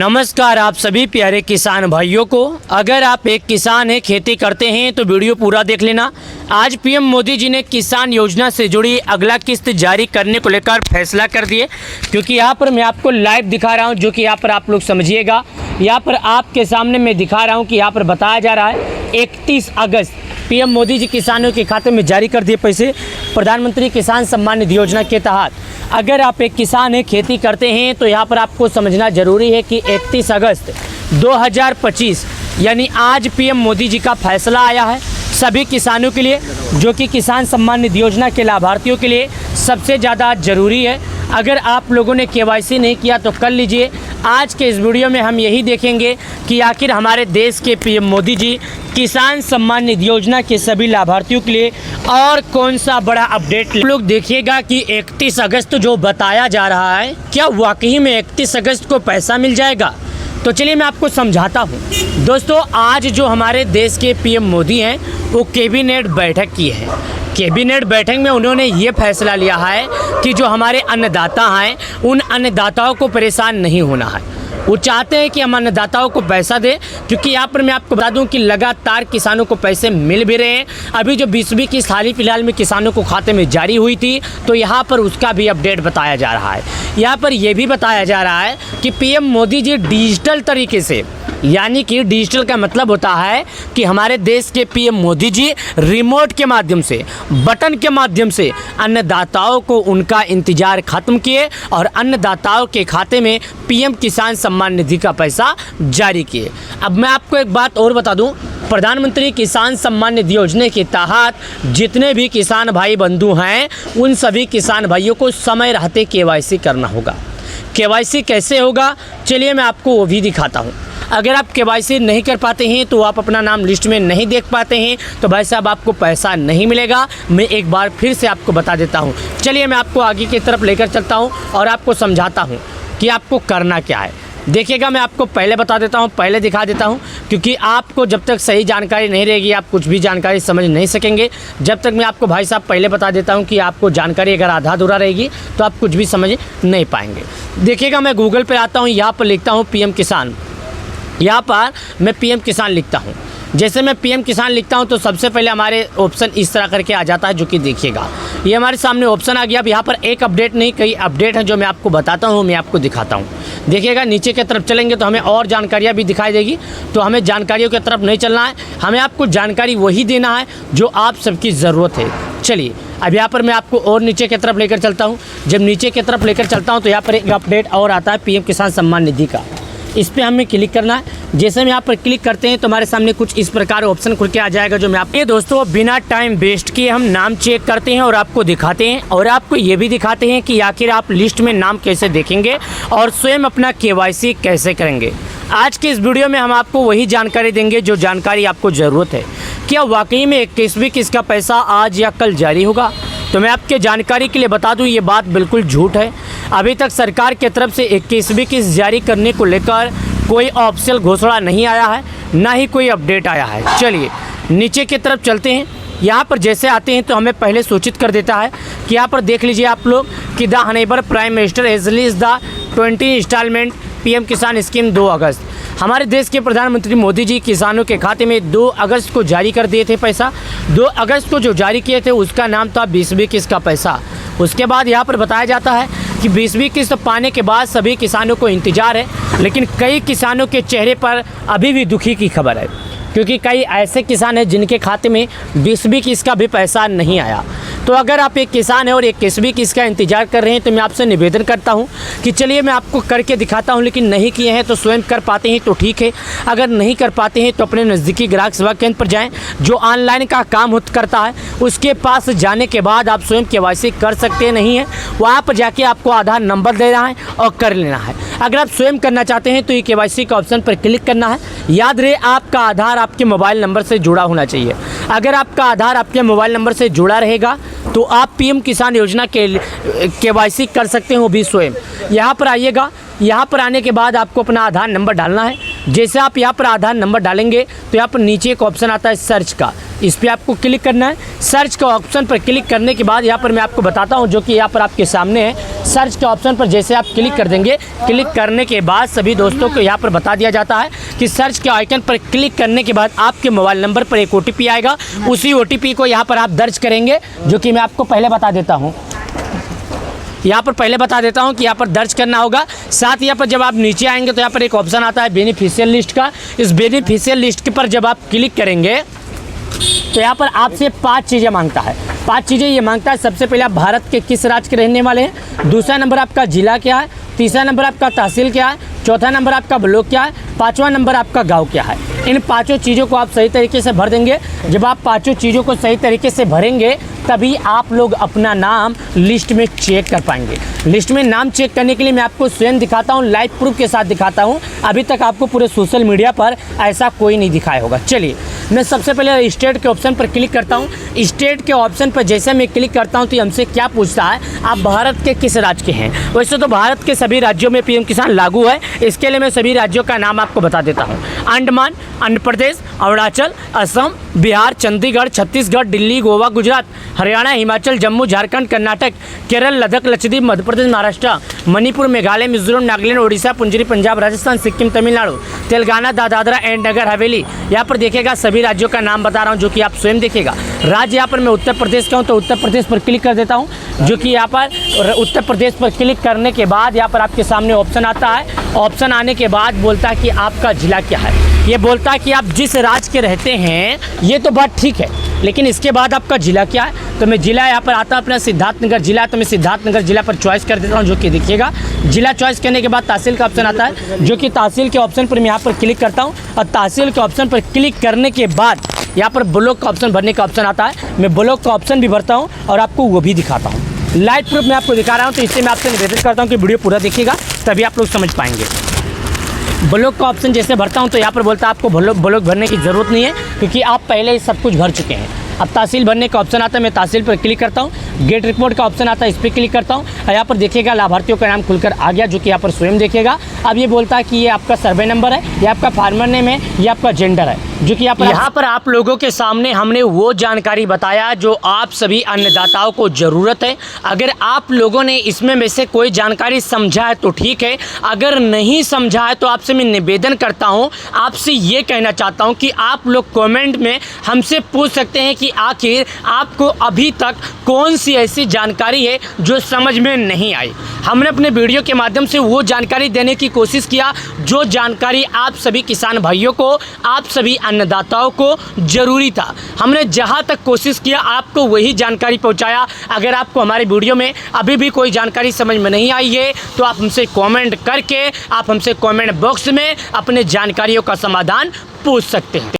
नमस्कार आप सभी प्यारे किसान भाइयों को। अगर आप एक किसान हैं, खेती करते हैं तो वीडियो पूरा देख लेना। आज पीएम मोदी जी ने किसान योजना से जुड़ी अगला किस्त जारी करने को लेकर फैसला कर दिए, क्योंकि यहाँ पर मैं आपको लाइव दिखा रहा हूँ, जो कि यहाँ पर आप लोग समझिएगा। यहाँ पर आपके सामने मैं दिखा रहा हूँ कि यहाँ पर बताया जा रहा है 31 अगस्त पीएम मोदी जी किसानों के खाते में जारी कर दिए पैसे। प्रधानमंत्री किसान सम्मान निधि योजना के तहत अगर आप एक किसान हैं, खेती करते हैं, तो यहाँ पर आपको समझना ज़रूरी है कि 31 अगस्त 2025 यानी आज पीएम मोदी जी का फैसला आया है सभी किसानों के लिए, जो कि किसान सम्मान निधि योजना के लाभार्थियों के लिए सबसे ज़्यादा ज़रूरी है। अगर आप लोगों ने केवाईसी नहीं किया तो कर लीजिए। आज के इस वीडियो में हम यही देखेंगे कि आखिर हमारे देश के पीएम मोदी जी किसान सम्मान निधि योजना के सभी लाभार्थियों के लिए और कौन सा बड़ा अपडेट। लोग देखिएगा कि 31 अगस्त जो बताया जा रहा है, क्या वाकई में 31 अगस्त को पैसा मिल जाएगा? तो चलिए मैं आपको समझाता हूँ। दोस्तों, आज जो हमारे देश के पीएम मोदी हैं वो कैबिनेट बैठक की है। कैबिनेट बैठक में उन्होंने ये फैसला लिया है कि जो हमारे अन्नदाता हैं उन अन्नदाताओं को परेशान नहीं होना है। वो चाहते हैं कि हम अन्नदाताओं को पैसा दें, क्योंकि यहाँ पर मैं आपको बता दूं कि लगातार किसानों को पैसे मिल भी रहे हैं। अभी जो 20वीं किस्त हाल ही फिलहाल में किसानों को खाते में जारी हुई थी, तो यहाँ पर उसका भी अपडेट बताया जा रहा है। यहाँ पर यह भी बताया जा रहा है कि पीएम मोदी जी डिजिटल तरीके से, यानी कि डिजिटल का मतलब होता है कि हमारे देश के पीएम मोदी जी रिमोट के माध्यम से, बटन के माध्यम से अन्नदाताओं को उनका इंतजार खत्म किए और अन्नदाताओं के खाते में पीएम किसान सम्मान निधि का पैसा जारी किए। अब मैं आपको एक बात और बता दूं, प्रधानमंत्री किसान सम्मान निधि योजना के तहत जितने भी किसान भाई बंधु हैं, उन सभी किसान भाइयों को समय रहते केवाईसी करना होगा। केवाईसी कैसे होगा, चलिए मैं आपको वो भी दिखाता हूँ। अगर आप केवाईसी नहीं कर पाते हैं, तो आप अपना नाम लिस्ट में नहीं देख पाते हैं, तो भाई साहब आपको पैसा नहीं मिलेगा। मैं एक बार फिर से आपको बता देता हूं। चलिए मैं आपको आगे की तरफ लेकर चलता हूं और आपको समझाता हूं कि आपको करना क्या है। देखिएगा, मैं आपको पहले बता देता हूं, पहले दिखा देता हूं, क्योंकि आपको जब तक सही जानकारी नहीं रहेगी आप कुछ भी जानकारी समझ नहीं सकेंगे। जब तक मैं आपको भाई साहब पहले बता देता हूं कि आपको जानकारी अगर आधा अधूरा रहेगी तो आप कुछ भी समझ नहीं पाएंगे। देखिएगा, मैं गूगल पर आता हूँ, यहाँ पर लिखता हूँ पीएम किसान। यहाँ पर मैं पीएम किसान लिखता हूँ। जैसे मैं पीएम किसान लिखता हूँ तो सबसे पहले हमारे ऑप्शन इस तरह करके आ जाता है, जो कि देखिएगा ये हमारे सामने ऑप्शन आ गया। अब यहाँ पर एक अपडेट नहीं, कई अपडेट हैं जो मैं आपको बताता हूँ, मैं आपको दिखाता हूँ। देखिएगा, नीचे की तरफ चलेंगे तो हमें और जानकारियाँ भी दिखाई देगी। तो हमें जानकारियों की तरफ नहीं चलना है, हमें आपको जानकारी वही देना है जो आप सबकी ज़रूरत है। चलिए अब यहाँ पर मैं आपको और नीचे की तरफ लेकर चलता हूँ। जब नीचे की तरफ लेकर चलता हूँ तो यहाँ पर एक अपडेट और आता है पीएम किसान सम्मान निधि का। इस पर हमें क्लिक करना है। जैसे हम यहाँ पर क्लिक करते हैं तो हमारे सामने कुछ इस प्रकार ऑप्शन खुल के आ जाएगा, जो मैं आपके दोस्तों बिना टाइम वेस्ट किए हम नाम चेक करते हैं और आपको दिखाते हैं, और आपको ये भी दिखाते हैं कि आखिर आप लिस्ट में नाम कैसे देखेंगे और स्वयं अपना केवाईसी कैसे करेंगे। आज के इस वीडियो में हम आपको वही जानकारी देंगे जो जानकारी आपको ज़रूरत है। क्या वाकई में 21वीं किस्त का पैसा आज या कल जारी होगा? तो मैं आपके जानकारी के लिए बता दूं, ये बात बिल्कुल झूठ है। अभी तक सरकार की तरफ से 21वीं किस्त जारी करने को लेकर कोई ऑफिशियल घोषणा नहीं आया है, ना ही कोई अपडेट आया है। चलिए नीचे की तरफ चलते हैं। यहाँ पर जैसे आते हैं तो हमें पहले सूचित कर देता है कि यहाँ पर देख लीजिए आप लोग कि the honourable prime minister has release the 20 instalment PM Kisan scheme 2 August. हमारे देश के प्रधानमंत्री मोदी जी किसानों के खाते में 2 अगस्त को जारी कर दिए थे पैसा। 2 अगस्त को जो जारी किए थे उसका नाम था 20वीं किस्त का पैसा। उसके बाद यहाँ पर बताया जाता है कि 20वीं किस्त पाने के बाद सभी किसानों को इंतजार है, लेकिन कई किसानों के चेहरे पर अभी भी दुखी की खबर है, क्योंकि कई ऐसे किसान हैं जिनके खाते में 20वीं किस्त का भी पैसा नहीं आया। तो अगर आप एक किसान हैं और 21वीं किस्त का इंतजार कर रहे हैं तो मैं आपसे निवेदन करता हूं कि चलिए मैं आपको करके दिखाता हूं, लेकिन नहीं किए हैं तो स्वयं कर पाते हैं तो ठीक है, अगर नहीं कर पाते हैं तो अपने नज़दीकी ग्राहक सेवा केंद्र पर जाएं, जो ऑनलाइन का काम करता है। उसके पास जाने के बाद आप स्वयं केवाईसी कर सकते नहीं हैं, वहाँ पर जाके आपको आधार नंबर देना है और कर लेना है। अगर आप स्वयं करना चाहते हैं तो ये केवाईसी का ऑप्शन पर क्लिक करना है। याद रहे, आपका आधार आपके मोबाइल नंबर से जुड़ा होना चाहिए। अगर आपका आधार आपके मोबाइल नंबर से जुड़ा रहेगा तो आप पीएम किसान योजना के केवाईसी कर सकते हो भी स्वयं। यहाँ पर आइएगा, यहाँ पर आने के बाद आपको अपना आधार नंबर डालना है। जैसे आप यहाँ पर आधार नंबर डालेंगे तो यहाँ पर नीचे एक ऑप्शन आता है सर्च का, इस पर आपको क्लिक करना है। सर्च के ऑप्शन पर क्लिक करने के बाद यहाँ पर मैं आपको बताता हूँ, जो कि यहाँ पर आपके सामने है। सर्च के ऑप्शन पर जैसे आप क्लिक कर देंगे, क्लिक करने के बाद सभी दोस्तों को यहाँ पर बता दिया जाता है कि सर्च के आइकन पर क्लिक करने के बाद आपके मोबाइल नंबर पर एक OTP आएगा। उसी OTP को यहाँ पर आप दर्ज करेंगे, जो कि मैं आपको पहले बता देता हूँ। यहाँ पर पहले बता देता हूँ कि यहाँ पर दर्ज करना होगा। साथ ही यहाँ पर जब आप नीचे आएंगे तो यहाँ पर एक ऑप्शन आता है बेनिफिशियल लिस्ट का। इस बेनिफिशियल लिस्ट पर जब आप क्लिक करेंगे तो यहाँ पर आपसे 5 चीज़ें मांगता है। 5 चीज़ें ये मांगता है। सबसे पहले आप भारत के किस राज्य के रहने वाले हैं, दूसरा नंबर आपका ज़िला क्या है, तीसरा नंबर आपका तहसील क्या है, चौथा नंबर आपका ब्लॉक क्या है, पाँचवा नंबर आपका गाँव क्या है। इन 5 चीज़ों को आप सही तरीके से भर देंगे। जब आप 5 चीज़ों को सही तरीके से भरेंगे तभी आप लोग अपना नाम लिस्ट में चेक कर पाएंगे। लिस्ट में नाम चेक करने के लिए मैं आपको स्वयं दिखाता हूँ, लाइव प्रूफ के साथ दिखाता हूँ। अभी तक आपको पूरे सोशल मीडिया पर ऐसा कोई नहीं दिखाया होगा। चलिए मैं सबसे पहले स्टेट के ऑप्शन पर क्लिक करता हूँ। स्टेट के ऑप्शन पर जैसे मैं क्लिक करता हूँ तो ये हमसे क्या पूछता है, आप भारत के किस राज्य के हैं। वैसे तो भारत के सभी राज्यों में PM किसान लागू है। इसके लिए मैं सभी राज्यों का नाम आपको बता देता हूँ। अंडमान, आंध्र प्रदेश, अरुणाचल, असम, बिहार, चंडीगढ़, छत्तीसगढ़, दिल्ली, गोवा, गुजरात, हरियाणा, हिमाचल, जम्मू, झारखंड, कर्नाटक, केरल, लद्दाख, लक्षद्वीप, मध्य प्रदेश, महाराष्ट्र, मणिपुर, मेघालय, मिजोरम, नागालैंड, ओडिशा, पुंजीरी, पंजाब, राजस्थान, सिक्किम, तमिलनाडु, तेलंगाना, दादरा एंड नगर हवेली। यहाँ पर देखिएगा सभी राज्यों का नाम बता रहा हूँ, जो कि आप स्वयं देखिएगा। राज्य यहाँ पर मैं उत्तर प्रदेश का हूँ तो उत्तर प्रदेश पर क्लिक कर देता हूँ, जो कि यहाँ पर उत्तर प्रदेश पर क्लिक करने के बाद यहाँ पर आपके सामने ऑप्शन आता है। ऑप्शन आने के बाद बोलता है कि आपका ज़िला क्या है। ये बोलता है कि आप जिस राज्य के रहते हैं, ये तो बात ठीक है, लेकिन इसके बाद आपका ज़िला क्या है। तो मैं ज़िला यहाँ पर आता अपना सिद्धार्थनगर ज़िला, तो मैं सिद्धार्थनगर ज़िला पर चॉइस कर देता हूँ, जो कि देखिएगा। ज़िला चॉइस करने के बाद तहसील का ऑप्शन आता है, जो कि तहसील के ऑप्शन पर मैं यहाँ पर क्लिक करता हूँ। और तहसील के ऑप्शन पर क्लिक करने के बाद यहाँ पर ब्लॉक का ऑप्शन भरने का ऑप्शन आता है। मैं ब्लॉक का ऑप्शन भी भरता हूँ और आपको वो भी दिखाता हूँ। लाइव प्रूफ मैं आपको दिखा रहा हूँ, तो इससे मैं आपसे निवेदन करता हूँ कि वीडियो पूरा देखिएगा, तभी आप लोग समझ पाएंगे। ब्लॉक का ऑप्शन जैसे भरता हूँ तो यहाँ पर बोलता है आपको ब्लॉक भरने की ज़रूरत नहीं है, क्योंकि आप पहले ही सब कुछ भर चुके हैं। अब तहसील भरने का ऑप्शन आता है, मैं तहसील पर क्लिक करता हूँ। गेट रिपोर्ट का ऑप्शन आता है, इस पर क्लिक करता हूँ। यहाँ पर देखिएगा लाभार्थियों का नाम खुलकर आ गया, जो कि यहाँ पर स्वयं देखिएगा। अब ये बोलता है कि ये आपका सर्वे नंबर है, ये आपका फार्मर नेम है, ये आपका जेंडर है, जो कि यहाँ पर आप लोगों के सामने हमने वो जानकारी बताया जो आप सभी अन्नदाताओं को ज़रूरत है। अगर आप लोगों ने इसमें में से कोई जानकारी समझा है तो ठीक है, अगर नहीं समझा है तो आपसे मैं निवेदन करता हूँ, आपसे ये कहना चाहता हूँ कि आप लोग कमेंट में हमसे पूछ सकते हैं कि आखिर आपको अभी तक कौन सी ऐसी जानकारी है जो समझ में नहीं आई। हमने अपने वीडियो के माध्यम से वो जानकारी देने की कोशिश किया जो जानकारी आप सभी किसान भाइयों को, आप सभी अन्नदाताओं को ज़रूरी था। हमने जहां तक कोशिश किया आपको वही जानकारी पहुंचाया। अगर आपको हमारे वीडियो में अभी भी कोई जानकारी समझ में नहीं आई है तो आप हमसे कमेंट करके, आप हमसे कमेंट बॉक्स में अपने जानकारियों का समाधान पूछ सकते हैं।